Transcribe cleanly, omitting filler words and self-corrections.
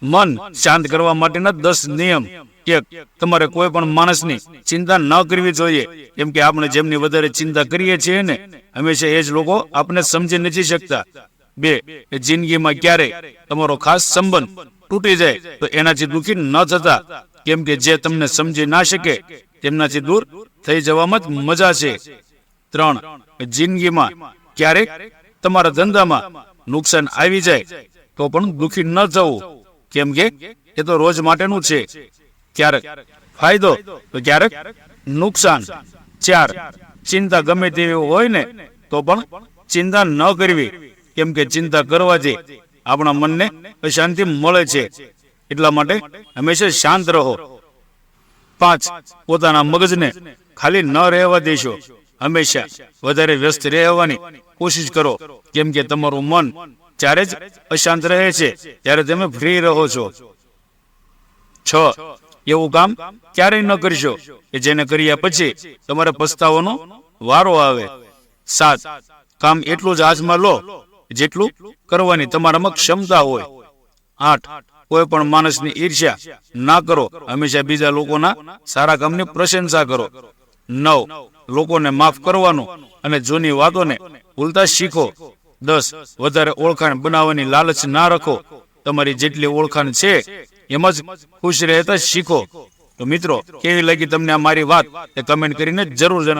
મન શાંત કરવા માટેના 10 નિયમ. 1. તમારે કોઈ પણ માણસની ચિંતા ન કરવી જોઈએ, કેમ કે આપણે જેમની વધારે ચિંતા કરીએ છીએ ને હંમેશા એ જ લોકો આપણે સમજી નથી શકતા. 2. જિંદગીમાં ક્યારેય તમારો ખાસ સંબંધ તૂટી જાય તો એનાથી દુઃખી ન થતા, કેમ કે જે તમને સમજી ના શકે તેમનાથી દૂર થઈ જવામાં જ મજા છે. 3. જિંદગીમાં ક્યારેક તમારા ધંધામાં નુકસાન આવી જાય તો પણ દુઃખી ન થવું, કેમ કે એ તો રોજ માટેનું છે. ક્યારેક ફાયદો તો ક્યારેક નુકસાન. 4. ચિંતા ગમે તેવી હોય ને તો પણ ચિંતા ન કરવી, કેમ કે ચિંતા કરવાથી આપણા મનને અશાંતિ મળે છે. એટલા માટે હંમેશા શાંત રહો. 5. પોતાના મગજને ખાલી ન રહેવા દેશો. હંમેશા વધારે વ્યસ્ત રહેવાની કોશિશ કરો, કેમ કે તમારું મન જ્યારે જ અશાંત રહે છે ત્યારે તમે ફ્રી રહો છો. 6. એવું કામ ક્યારેય ન કરશો કે જેને કર્યા પછી તમારે પસ્તાવાનો વારો આવે. 7. કામ એટલું જ હાથમાં લો જેટલું કરવાની તમારામાં ક્ષમતા હોય. 8. કોઈ પણ માણસની ઈર્ષ્યા ના કરો, હંમેશા બીજા લોકોના સારા કામની પ્રશંસા કરો. 9. લોકોને માફ કરવાનું અને જૂની વાતોને ભૂલતા શીખો. 10. વધારે ઓળખાણ બનાવવાની લાલચ ના રાખો. તમારી જેટલી ઓળખાણ છે એમાં જ ખુશ રહેતા શીખો. તો મિત્રો, કેવી લાગી તમને આ મારી વાત એ કમેન્ટ કરીને જરૂર જણાવો.